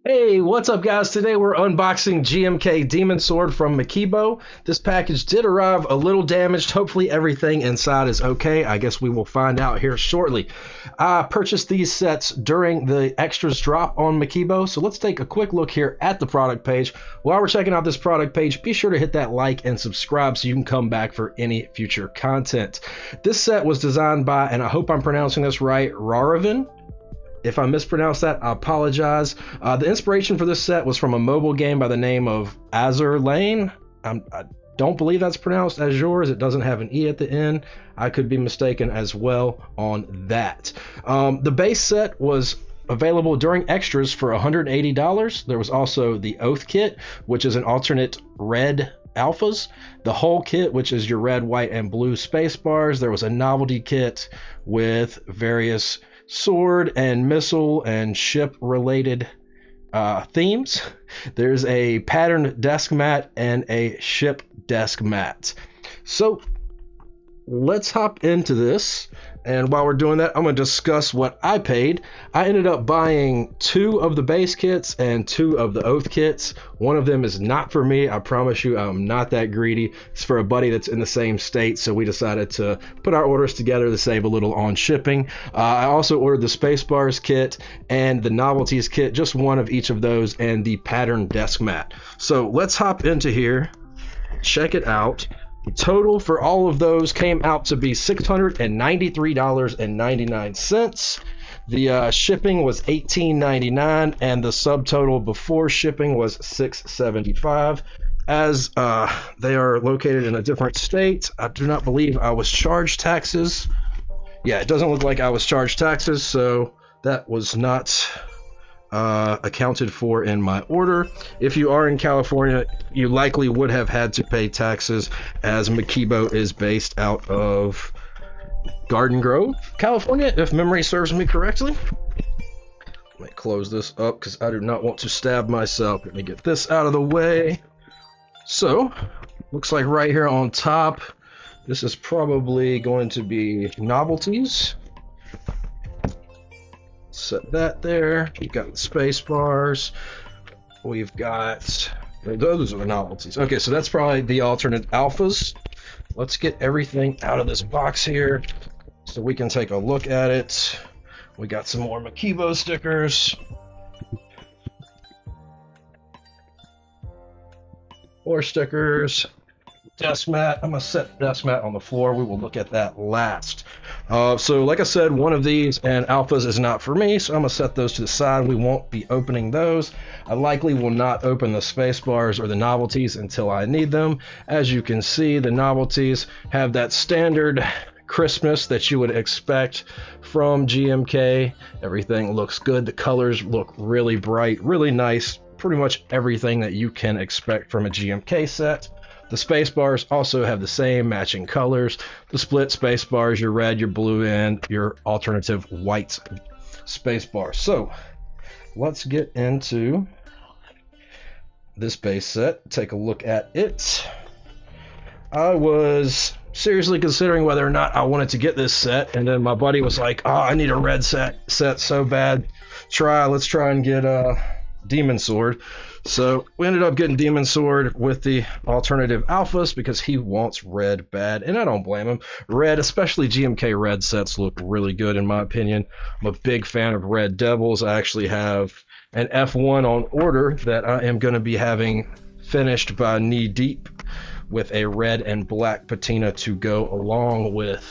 Hey, what's up, guys? Today we're unboxing GMK Demon Sword from Mekibo. This package did arrive a little damaged. Hopefully, everything inside is okay. I guess we will find out here shortly. I purchased these sets during the extras drop on Mekibo, so let's take a quick look here at the product page. While we're checking out this product page, be sure to hit that like and subscribe so you can come back for any future content. This set was designed by, and I hope I'm pronouncing this right, Raravan. If I mispronounced that, I apologize. The inspiration for this set was from a mobile game by the name of Azur Lane. I don't believe that's pronounced as yours. It doesn't have an E at the end. I could be mistaken as well on that. The base set was available during extras for $180. There was also the Oath kit, which is an alternate red alphas, the whole kit, which is your red, white, and blue space bars. There was a novelty kit with various sword and missile and ship related themes. There's a patterned desk mat and a ship desk mat. So let's hop into this. And while we're doing that, I'm going to discuss what I paid. I ended up buying 2 of the base kits and 2 of the Oath kits. One of them is not for me. I promise you, I'm not that greedy. It's for a buddy that's in the same state, so we decided to put our orders together to save a little on shipping. I also ordered the Spacebars kit and the Novelties kit, just one of each of those, and the patterned desk mat. So let's hop into here, check it out. The total for all of those came out to be $693.99. The shipping was $18.99, and the subtotal before shipping was $675. As they are located in a different state, I do not believe I was charged taxes. Yeah, it doesn't look like I was charged taxes, so that was not accounted for in my order. If you are in California, you likely would have had to pay taxes, as Mekibo is based out of Garden Grove, California, if memory serves me correctly. Let me close this up because I do not want to stab myself. Let me get this out of the way. So, looks like right here on top, this is probably going to be novelties. Set that there. We've got the space bars. We've got those are the novelties. Okay, so that's probably the alternate alphas. Let's get everything out of this box here so we can take a look at it. We got some more Mekibo stickers. More stickers. Desk mat. I'm gonna set the desk mat on the floor. We will look at that last. So like I said, one of these and alphas is not for me, so I'm gonna set those to the side. We won't be opening those. I likely will not open the space bars or the novelties until I need them. As you can see, the novelties have that standard crispness that you would expect from GMK. Everything looks good. The colors look really bright, really nice. Pretty much everything that you can expect from a GMK set. The space bars also have the same matching colors. The split space bars, your red, your blue, and your alternative white space bar. So let's get into this base set. Take a look at it. I was seriously considering whether or not I wanted to get this set, and then my buddy was like, "Oh, I need a red set so bad. Let's try and get a Demon Sword." So we ended up getting Demon Sword with the alternative alphas because he wants red bad, and I don't blame him. Red, especially GMK red sets, look really good in my opinion. I'm a big fan of Red Devils. I actually have an F1 on order that I am going to be having finished by Knee Deep with a red and black patina to go along with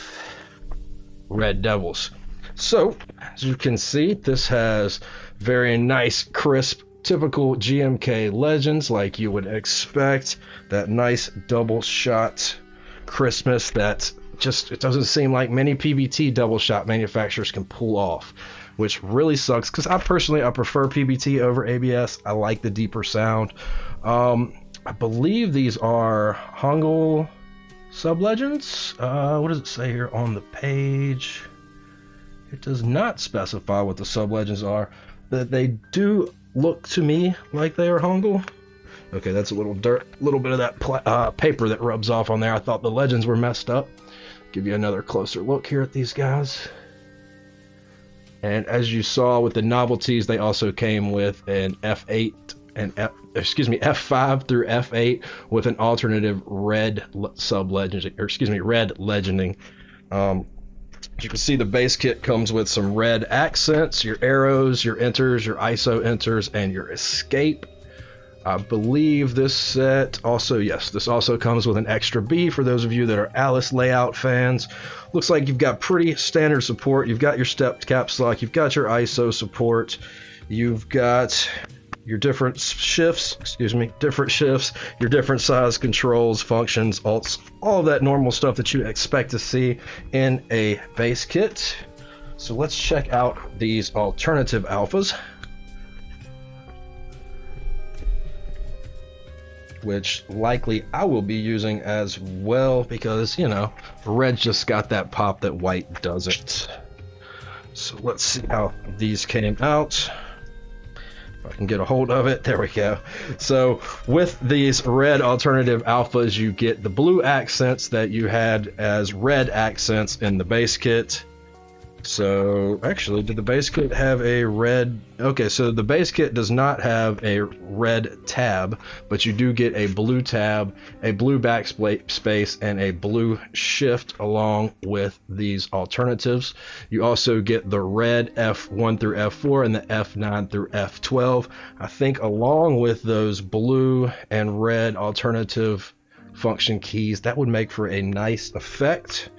Red Devils. So as you can see, this has very nice, crisp, typical GMK legends like you would expect. That nice double shot crispness that just, it doesn't seem like many PBT double shot manufacturers can pull off, which really sucks because I prefer PBT over ABS. I like the deeper sound. I believe these are Hangul sub-legends. What does it say here on the page? It does not specify what the sub-legends are, but they do look to me like they are Hangul. Okay, that's a little bit of that paper that rubs off on there. I thought the legends were messed up. Give you another closer look here at these guys. And as you saw with the novelties, they also came with an F8 and F5 through F8 with an alternative red sub-legend, or red legending. You can see the base kit comes with some red accents, your arrows, your enters, your ISO enters, and your escape. I believe this set also, yes, this also comes with an extra B for those of you that are Alice layout fans. Looks like you've got pretty standard support. You've got your stepped caps lock, you've got your ISO support, you've got your different shifts, your different size controls, functions, alts, all of that normal stuff that you expect to see in a base kit. So let's check out these alternative alphas, which likely I will be using as well because, you know, red just got that pop that white doesn't. So let's see how these came out. If I can get a hold of it, there we go. So with these red alternative alphas, you get the blue accents that you had as red accents in the base kit. So actually, did the base kit have a red? Okay, so the base kit does not have a red tab, but you do get a blue tab, a blue backspace, and a blue shift along with these alternatives. You also get the red F1 through F4 and the F9 through F12. I think along with those blue and red alternative function keys, that would make for a nice effect.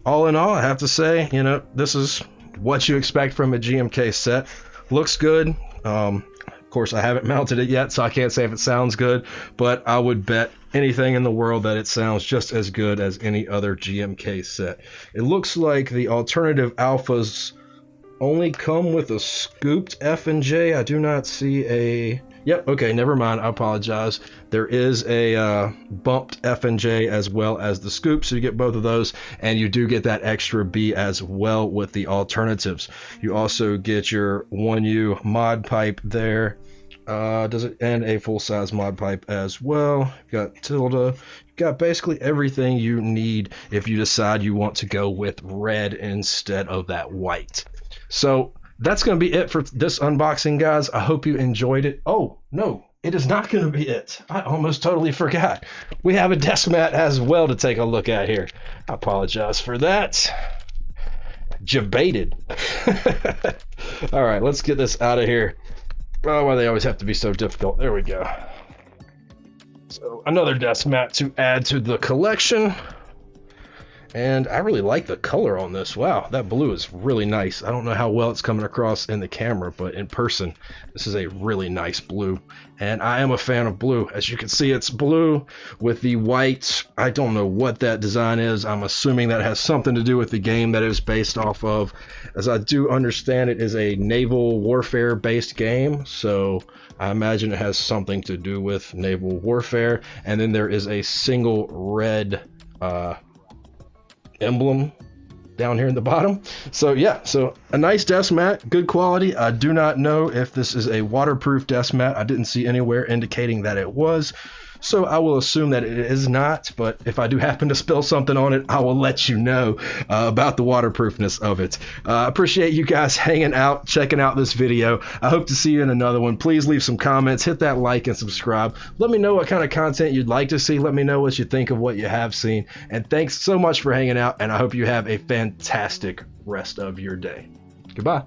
All in all, I have to say, you know, this is what you expect from a GMK set. Looks good. Of course, I haven't mounted it yet, so I can't say if it sounds good, but I would bet anything in the world that it sounds just as good as any other GMK set. It looks like the alternative alphas only come with a scooped F and J. I do not see a... Yep, okay, never mind. I apologize. There is a bumped F and J as well as the scoop, so you get both of those, and you do get that extra B as well with the alternatives. You also get your 1U mod pipe there. And a full-size mod pipe as well. You've got tilde. You've got basically everything you need if you decide you want to go with red instead of that white. So that's going to be it for this unboxing, guys. I hope you enjoyed it. Oh, no, it is not going to be it. I almost totally forgot. We have a desk mat as well to take a look at here. I apologize for that. Debated. All right, let's get this out of here. Oh, why they always have to be so difficult. There we go. So another desk mat to add to the collection. And I really like the color on this. Wow, that blue is really nice. I don't know how well it's coming across in the camera, but in person, this is a really nice blue. And I am a fan of blue. As you can see, it's blue with the white. I don't know what that design is. I'm assuming that has something to do with the game that it is based off of. As I do understand, it is a naval warfare based game. So I imagine it has something to do with naval warfare. And then there is a single red emblem down here in the bottom. So yeah, so a nice desk mat, good quality. I do not know if this is a waterproof desk mat. I didn't see anywhere indicating that it was, so I will assume that it is not, but if I do happen to spill something on it, I will let you know about the waterproofness of it. I appreciate you guys hanging out, checking out this video. I hope to see you in another one. Please leave some comments, hit that like and subscribe. Let me know what kind of content you'd like to see. Let me know what you think of what you have seen. And thanks so much for hanging out, and I hope you have a fantastic rest of your day. Goodbye.